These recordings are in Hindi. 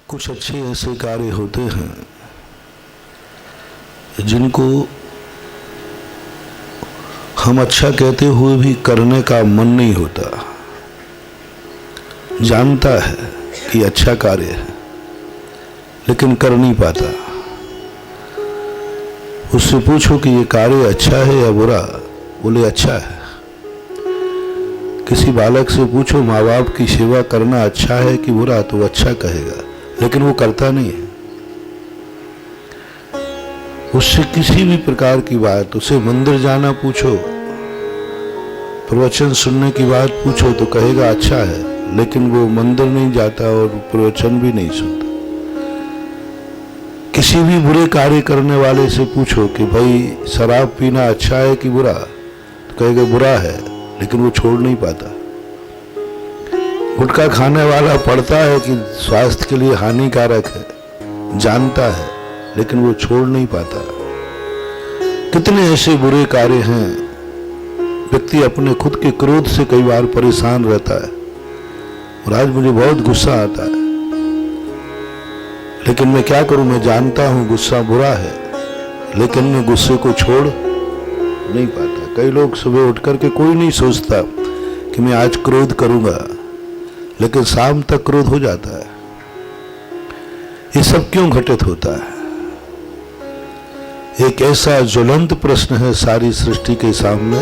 कुछ अच्छे ऐसे कार्य होते हैं जिनको हम अच्छा कहते हुए भी करने का मन नहीं होता। जानता है कि अच्छा कार्य है लेकिन कर नहीं पाता। उससे पूछो कि ये कार्य अच्छा है या बुरा, बोले अच्छा है। किसी बालक से पूछो माँ बाप की सेवा करना अच्छा है कि बुरा, तो अच्छा कहेगा, लेकिन वो करता नहीं है। उससे किसी भी प्रकार की बात, उसे मंदिर जाना पूछो, प्रवचन सुनने की बात पूछो तो कहेगा अच्छा है, लेकिन वो मंदिर नहीं जाता और प्रवचन भी नहीं सुनता। किसी भी बुरे कार्य करने वाले से पूछो कि भाई शराब पीना अच्छा है कि बुरा, तो कहेगा बुरा है, लेकिन वो छोड़ नहीं पाता। गुटखा खाने वाला पढ़ता है कि स्वास्थ्य के लिए हानिकारक है, जानता है, लेकिन वो छोड़ नहीं पाता। कितने ऐसे बुरे कार्य हैं, व्यक्ति अपने खुद के क्रोध से कई बार परेशान रहता है और आज मुझे बहुत गुस्सा आता है, लेकिन मैं क्या करूं, मैं जानता हूं गुस्सा बुरा है, लेकिन मैं गुस्से को छोड़ नहीं पाता। कई लोग सुबह उठ करके कोई नहीं सोचता कि मैं आज क्रोध करूंगा, लेकिन शाम तक क्रोध हो जाता है। ये सब क्यों घटित होता है? एक ऐसा ज्वलंत प्रश्न है सारी सृष्टि के सामने।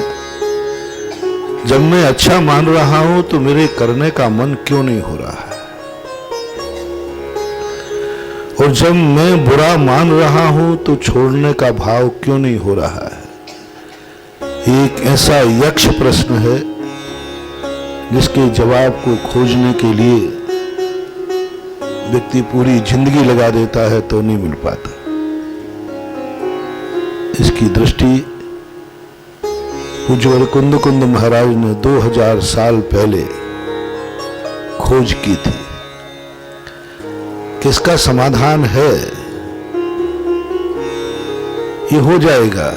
जब मैं अच्छा मान रहा हूं तो मेरे करने का मन क्यों नहीं हो रहा है, और जब मैं बुरा मान रहा हूं तो छोड़ने का भाव क्यों नहीं हो रहा है। एक ऐसा यक्ष प्रश्न है जिसके जवाब को खोजने के लिए व्यक्ति पूरी जिंदगी लगा देता है तो नहीं मिल पाता। इसकी दृष्टि पूज्य कुंद महाराज ने 2000 साल पहले खोज की थी। किसका समाधान है? ये हो जाएगा।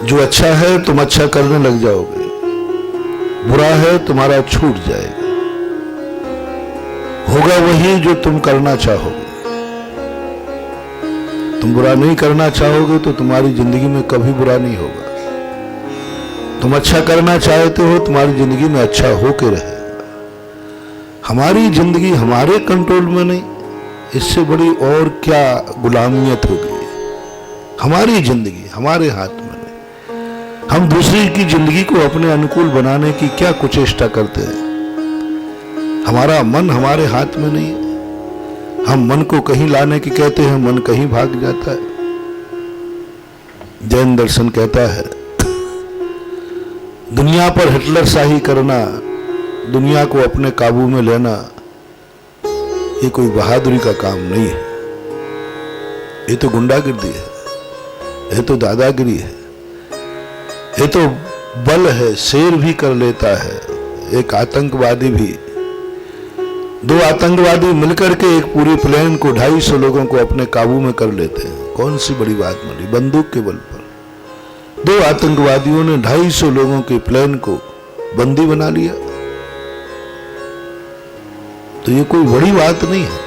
जो अच्छा है तुम अच्छा करने लग जाओगे, बुरा है तुम्हारा छूट जाएगा। होगा वही जो तुम करना चाहोगे। तुम बुरा नहीं करना चाहोगे तो तुम्हारी जिंदगी में कभी बुरा नहीं होगा। तुम अच्छा करना चाहते हो, तुम्हारी जिंदगी में अच्छा होके रहेगा। हमारी जिंदगी हमारे कंट्रोल में नहीं, इससे बड़ी और क्या गुलामियत होगी। हमारी जिंदगी हमारे हाथ में नहीं। हम दूसरी की जिंदगी को अपने अनुकूल बनाने की क्या कुचेष्टा करते हैं। हमारा मन हमारे हाथ में नहीं है। हम मन को कहीं लाने की कहते हैं, मन कहीं भाग जाता है। जैन दर्शन कहता है दुनिया पर हिटलर शाही करना, दुनिया को अपने काबू में लेना, ये कोई बहादुरी का काम नहीं है। ये तो गुंडागिर्दी है, ये तो दादागिरी है, ये तो बल है। शेर भी कर लेता है, एक आतंकवादी भी। 2 आतंकवादी मिलकर के एक पूरी प्लेन को 250 लोगों को अपने काबू में कर लेते हैं। कौन सी बड़ी बात मानी? बंदूक के बल पर 2 आतंकवादियों ने 250 लोगों के प्लेन को बंदी बना लिया। तो ये कोई बड़ी बात नहीं है।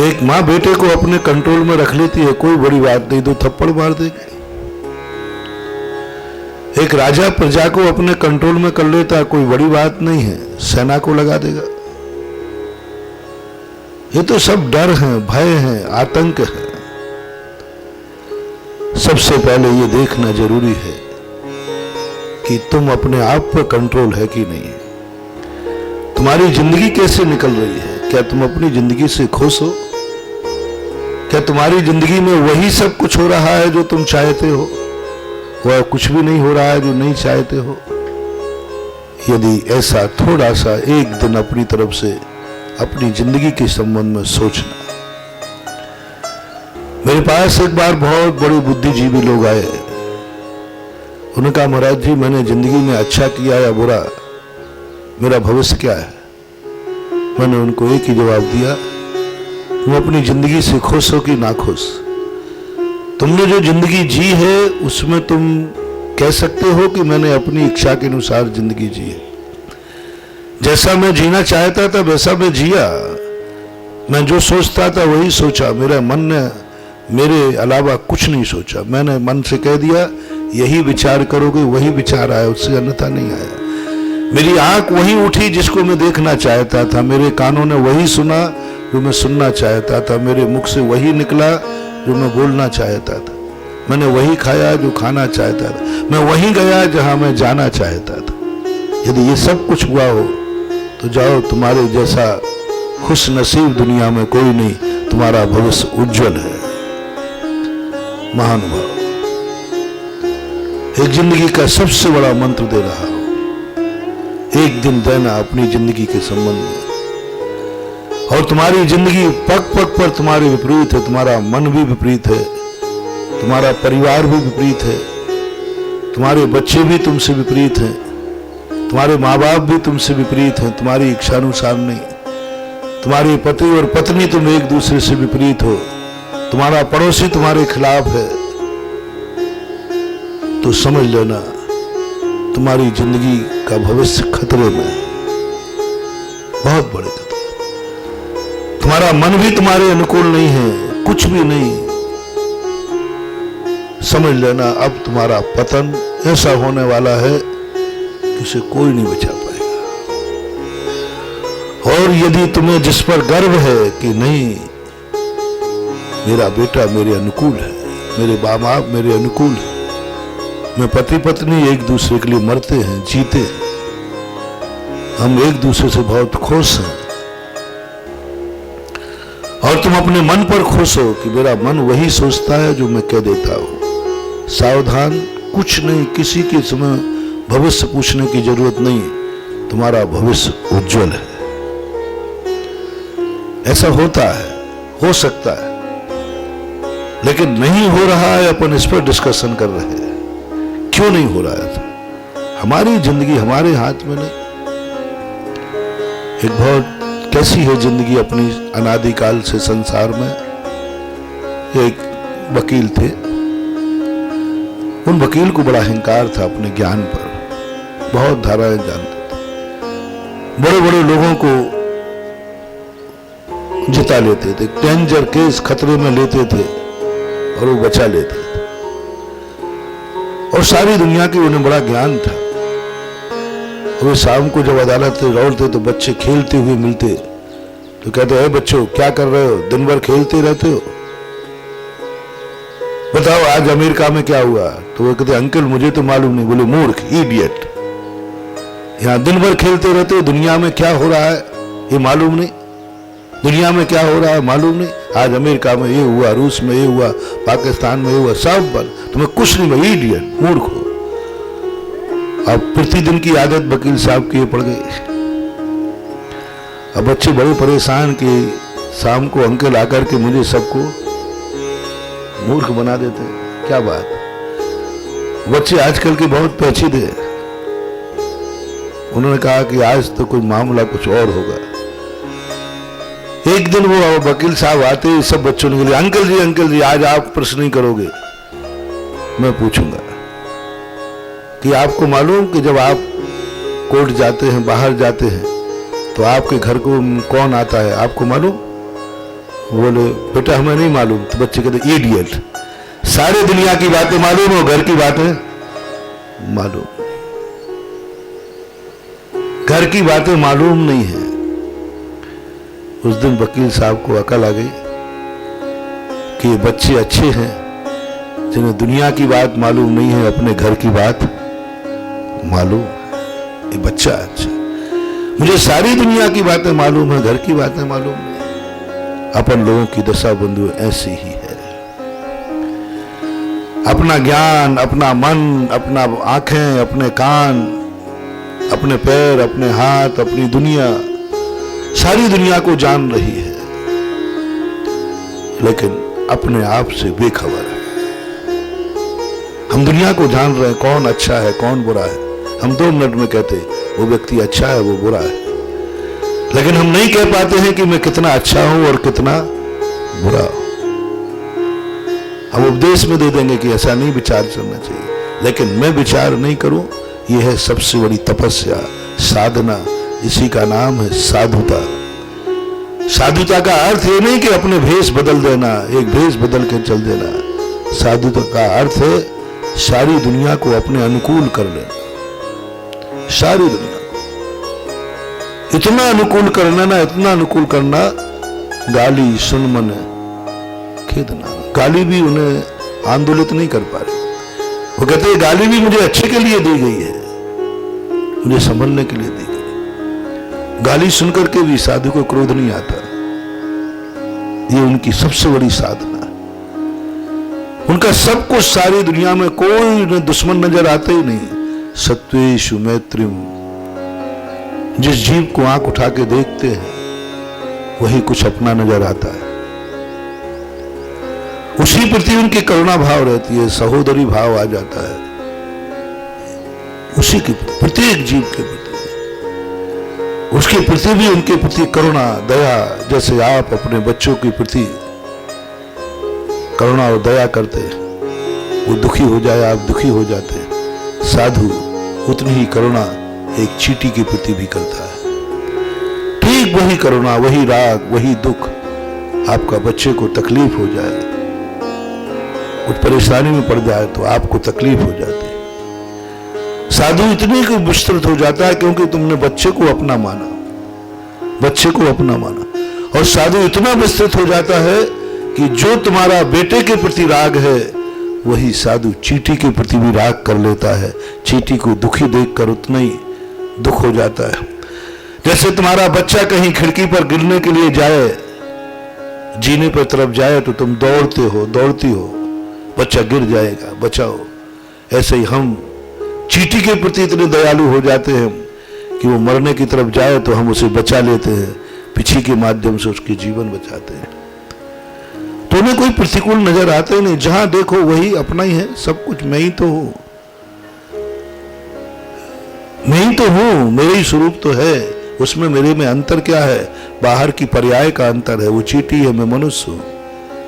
एक मां बेटे को अपने कंट्रोल में रख लेती है, कोई बड़ी बात नहीं, 2 थप्पड़ मार देगी। एक राजा प्रजा को अपने कंट्रोल में कर लेता है, कोई बड़ी बात नहीं है, सेना को लगा देगा। ये तो सब डर है, भय है, आतंक है। सबसे पहले ये देखना जरूरी है कि तुम अपने आप पर कंट्रोल है कि नहीं है। तुम्हारी जिंदगी कैसे निकल रही है? क्या तुम अपनी जिंदगी से खुश हो? क्या तुम्हारी जिंदगी में वही सब कुछ हो रहा है जो तुम चाहते हो, वह कुछ भी नहीं हो रहा है जो नहीं चाहते हो? यदि ऐसा थोड़ा सा एक दिन अपनी तरफ से अपनी जिंदगी के संबंध में सोचना। मेरे पास एक बार बहुत बड़े बुद्धिजीवी लोग आए। उन्होंने कहा महाराज जी, मैंने जिंदगी में अच्छा किया या बुरा, मेरा भविष्य क्या है? मैंने उनको एक ही जवाब दिया, तुम अपनी जिंदगी से खुश हो कि नाखुश? तुमने जो जिंदगी जी है उसमें तुम कह सकते हो कि मैंने अपनी इच्छा के अनुसार जिंदगी जी है, जैसा मैं जीना चाहता था वैसा मैं जिया, मैं जो सोचता था वही सोचा, मेरे मन ने मेरे अलावा कुछ नहीं सोचा। मैंने मन से कह दिया यही विचार करोगे, वही विचार आया, उससे अन्यथा नहीं आया। मेरी आंख वही उठी जिसको मैं देखना चाहता था, मेरे कानों ने वही सुना जो मैं सुनना चाहता था, मेरे मुख से वही निकला जो मैं बोलना चाहता था, मैंने वही खाया जो खाना चाहता था, मैं वही गया जहां मैं जाना चाहता था। यदि ये सब कुछ हुआ हो तो जाओ, तुम्हारे जैसा खुश नसीब दुनिया में कोई नहीं, तुम्हारा भविष्य उज्जवल है। महानुभाव, एक जिंदगी का सबसे बड़ा मंत्र दे रहा हूं, एक दिन देना अपनी जिंदगी के संबंध में। और तुम्हारी जिंदगी पग पग पर तुम्हारे विपरीत है, तुम्हारा मन भी विपरीत है, तुम्हारा परिवार भी विपरीत है, तुम्हारे बच्चे भी तुमसे विपरीत हैं, तुम्हारे माँ बाप भी तुमसे विपरीत हैं, तुम्हारी इच्छानुसार नहीं, तुम्हारी पति और पत्नी तुम एक दूसरे से विपरीत हो, तुम्हारा पड़ोसी तुम्हारे खिलाफ है, तो समझ लेना तुम्हारी जिंदगी का भविष्य खतरे में है, बहुत बड़े खतरे। तुम्हारा मन भी तुम्हारे अनुकूल नहीं है, कुछ भी नहीं। समझ लेना अब तुम्हारा पतन ऐसा होने वाला है कि उसे कोई नहीं बचा पाएगा। और यदि तुम्हें जिस पर गर्व है कि नहीं मेरा बेटा मेरे अनुकूल है, मेरे माँ बाप मेरे अनुकूल है, मैं पति पत्नी एक दूसरे के लिए मरते हैं, जीते हैं, हम एक दूसरे से बहुत खुश हैं, और तुम अपने मन पर खुश हो कि मेरा मन वही सोचता है जो मैं कह देता हूं, सावधान, कुछ नहीं, किसी के समय भविष्य पूछने की जरूरत नहीं, तुम्हारा भविष्य उज्जवल है। ऐसा होता है, हो सकता है, लेकिन नहीं हो रहा है, अपन इस पर डिस्कशन कर रहे हैं। क्यों नहीं हो रहा है? हमारी जिंदगी हमारे हाथ में नहीं। एक बहुत कैसी है जिंदगी अपनी अनादिकाल से संसार में। एक वकील थे, उन वकील को बड़ा अहंकार था अपने ज्ञान पर, बहुत धाराएं जानते थे, बड़े बड़े लोगों को जिता लेते थे, डेंजर केस खतरे में लेते थे और वो बचा लेते थे, और सारी दुनिया की उन्हें बड़ा ज्ञान था। वे शाम को जब अदालत से लौटते तो बच्चे खेलते हुए मिलते तो कहते हैं बच्चों क्या कर रहे हो, दिन भर खेलते रहते हो, बताओ आज अमेरिका में क्या हुआ। तो वो कहते अंकल मुझे तो मालूम नहीं। बोले मूर्ख, इडियट, यहाँ दिन भर खेलते रहते हो, दुनिया में क्या हो रहा है ये मालूम नहीं, दुनिया में क्या हो रहा है मालूम नहीं, आज अमेरिका में ये हुआ, रूस में ये हुआ, पाकिस्तान में ये हुआ, सब पर तुम्हें कुछ नहीं भाई, इडियट, मूर्ख हो। अब प्रतिदिन की आदत वकील साहब की पड़ गई। अब बच्चे बड़े परेशान कि शाम को अंकल आकर के मुझे सबको मूर्ख बना देते। क्या बात, बच्चे आजकल के बहुत पेचीदे हैं। उन्होंने कहा कि आज तो कोई मामला कुछ और होगा। एक दिन वो वकील साहब आते, सब बच्चों ने बोले अंकल जी आज आप प्रश्न नहीं करोगे। मैं पूछूंगा कि आपको मालूम कि जब आप कोर्ट जाते हैं, बाहर जाते हैं, तो आपके घर को कौन आता है, आपको मालूम? बोले बेटा हमें नहीं मालूम। तो बच्चे कहते इडियट, सारे दुनिया की बातें मालूम हो, घर की बातें मालूम, घर की बातें मालूम नहीं है। उस दिन वकील साहब को अकल आ गई कि ये बच्चे अच्छे हैं जिन्हें दुनिया की बात मालूम नहीं है, अपने घर की बात मालूम। ये बच्चा अच्छा, मुझे सारी दुनिया की बातें मालूम है, घर की बातें मालूम नहीं। अपन लोगों की दशा बंधु ऐसी ही है। अपना ज्ञान, अपना मन, अपना आंखें, अपने कान, अपने पैर, अपने हाथ, अपनी दुनिया, सारी दुनिया को जान रही है, लेकिन अपने आप से बेखबर है। हम दुनिया को जान रहे हैं, कौन अच्छा है कौन बुरा है। हम 2 मिनट में कहते वो व्यक्ति अच्छा है वो बुरा है, लेकिन हम नहीं कह पाते हैं कि मैं कितना अच्छा हूं और कितना बुरा हूं। हम उपदेश में दे देंगे कि ऐसा नहीं विचार करना चाहिए, लेकिन मैं विचार नहीं करूं, यह है सबसे बड़ी तपस्या, साधना, इसी का नाम है साधुता। साधुता का अर्थ ये नहीं कि अपने भेष बदल देना, एक भेष बदल के चल देना। साधुता का अर्थ है सारी दुनिया को अपने अनुकूल कर लेना। सारी दुनिया को इतना अनुकूल करना ना, इतना अनुकूल करना, गाली सुन मन खेदना। गाली भी उन्हें आंदोलित नहीं कर पा रही। वो कहते हैं गाली भी मुझे अच्छे के लिए दी गई है, मुझे संभलने के लिए दी गई। गाली सुनकर के भी साधु को क्रोध नहीं आता। ये उनकी सबसे बड़ी साधना है। उनका सब कुछ, सारी दुनिया में कोई दुश्मन नजर आते ही नहीं। सत्वेषु मैत्रीम, जिस जीव को आंख उठा के देखते हैं वही कुछ अपना नजर आता है। उसी प्रति उनकी करुणा भाव रहती है, सहोदरी भाव आ जाता है उसी के प्रत्येक जीव के प्रति। उसके प्रति भी उनके प्रति करुणा दया, जैसे आप अपने बच्चों के प्रति करुणा और दया करते हैं, वो दुखी हो जाए आप दुखी हो जाते हैं। साधु उतनी ही करुणा एक चींटी के प्रति भी करता है। ठीक वही करुणा, वही राग, वही दुख। आपका बच्चे को तकलीफ हो जाए, कुछ परेशानी में पड़ जाए तो आपको तकलीफ हो जाती है। साधु इतने को विस्तृत हो जाता है क्योंकि तुमने बच्चे को अपना माना, बच्चे को अपना माना। और साधु इतना विस्तृत हो जाता है कि जो तुम्हारा बेटे के प्रति राग है वही साधु चींटी के प्रति भी राग कर लेता है। चींटी को दुखी देखकर उतना ही दुख हो जाता है। जैसे तुम्हारा बच्चा कहीं खिड़की पर गिरने के लिए जाए, जीने पर तरफ जाए तो तुम दौड़ते हो, दौड़ती हो, बच्चा गिर जाएगा, बचाओ। ऐसे ही हम चींटी के प्रति इतने दयालु हो जाते हैं कि वो मरने की तरफ जाए तो हम उसे बचा लेते हैं, पीछे के माध्यम से उसके जीवन बचाते हैं। तो उन्हें कोई प्रतिकूल नजर आते ही नहीं। जहां देखो वही अपना ही है, सब कुछ मैं ही तो हूं, मैं ही तो हूं, मेरे ही स्वरूप तो है, उसमें मेरे में अंतर क्या है? बाहर की पर्याय का अंतर है। वो चींटी है, मैं मनुष्य हूं,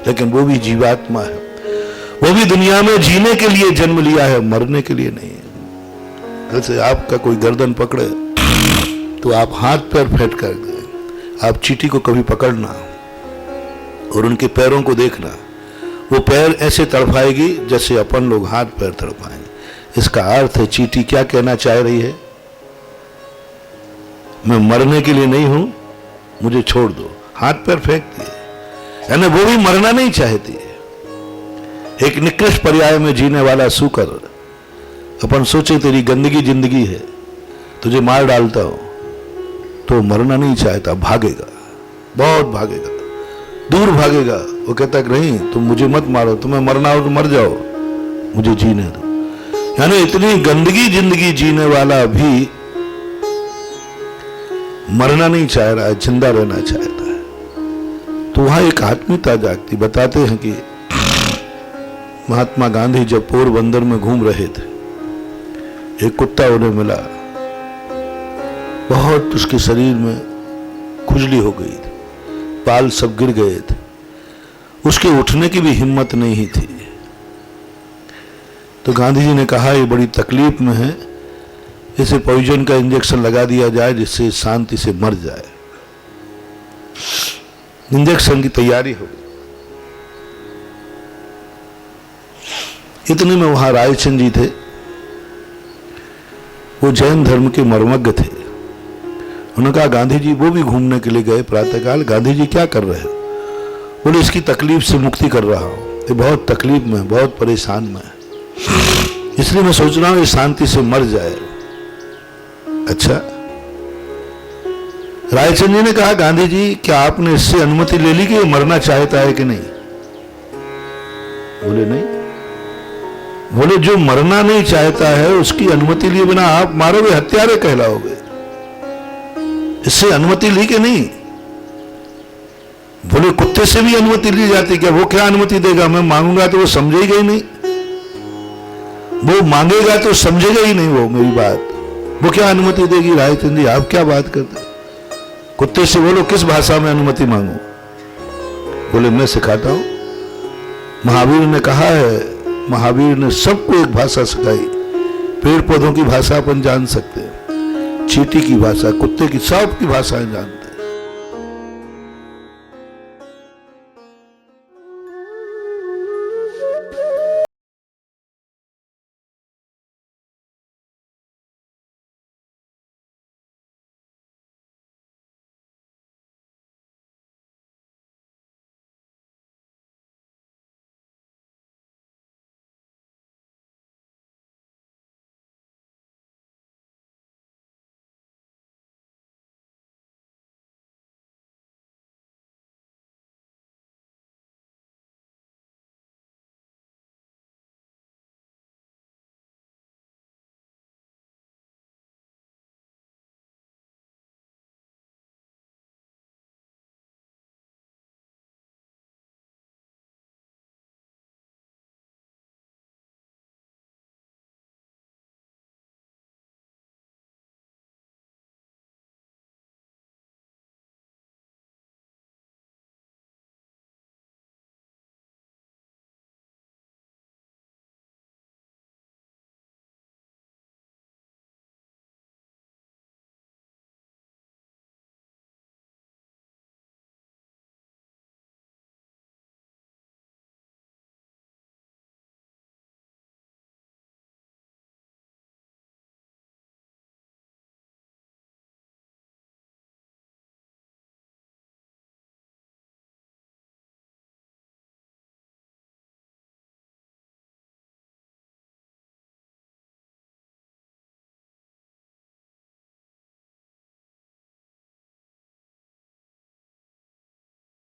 लेकिन वो भी जीवात्मा है। वो भी दुनिया में जीने के लिए जन्म लिया है, मरने के लिए नहीं है। जैसे आपका कोई गर्दन पकड़े तो आप हाथ पैर फेंट कर दें। आप चींटी को कभी पकड़ना और उनके पैरों को देखना, वो पैर ऐसे तड़फाएगी जैसे अपन लोग हाथ पैर तड़फाएंगे। इसका अर्थ है चींटी क्या कहना चाह रही है? मैं मरने के लिए नहीं हूं, मुझे छोड़ दो। हाथ पैर फेंक दिए, यानी वो भी मरना नहीं चाहती। एक निकृष्ट पर्याय में जीने वाला सूकर, अपन सोचे तेरी गंदगी जिंदगी है, तुझे मार डालता हो, तो मरना नहीं चाहता, भागेगा, बहुत भागेगा, दूर भागेगा। वो कहता कि नहीं, तुम मुझे मत मारो, तुम्हें मरना हो तो मर जाओ, मुझे जीने दो। यानी इतनी गंदगी जिंदगी जीने वाला भी मरना नहीं चाह रहा है, जिंदा रहना चाहता है। तो वहां एक आत्मीयता जागती। बताते हैं कि महात्मा गांधी जब पोरबंदर में घूम रहे थे, एक कुत्ता उन्हें मिला, बहुत उसके शरीर में खुजली हो गई थी, बाल सब गिर गए थे, उसके उठने की भी हिम्मत नहीं थी। तो गांधी जी ने कहा ये बड़ी तकलीफ में है, इसे पॉइजन का इंजेक्शन लगा दिया जाए जिससे शांति से मर जाए। इंजेक्शन की तैयारी हो गई। इतने में वहां रायचंद जी थे, वो जैन धर्म के मर्मज्ञ थे। उन्होंने कहा गांधी जी, वो भी घूमने के लिए गए प्रातःकाल, गांधी जी क्या कर रहे हो? बोले इसकी तकलीफ से मुक्ति कर रहा हूं, ये बहुत तकलीफ में, बहुत परेशान में है, इसलिए मैं सोच रहा हूं ये शांति से मर जाए। अच्छा, रायचंद जी ने कहा गांधी जी क्या आपने इससे अनुमति ले ली कि ये मरना चाहता है कि नहीं? बोले नहीं। बोले जो मरना नहीं चाहता है उसकी अनुमति लिए बिना आप मारोगे, हत्यारे कहलाओगे। इससे अनुमति ली कि नहीं? बोले कुत्ते से भी अनुमति ली जाती क्या? वो क्या अनुमति देगा? मैं मांगूंगा तो वो समझेगा ही नहीं, वो मांगेगा तो समझेगा ही नहीं वो मेरी बात, वो क्या अनुमति देगी? रायचंद जी आप क्या बात करते? कुत्ते से बोलो किस भाषा में अनुमति मांगू? बोले मैं सिखाता हूं। महावीर ने कहा है, महावीर ने सबको एक भाषा सिखाई। पेड़ पौधों की भाषा अपन जान सकते हैं, चींटी की भाषा, कुत्ते की, सब की भाषाएं जानते हैं।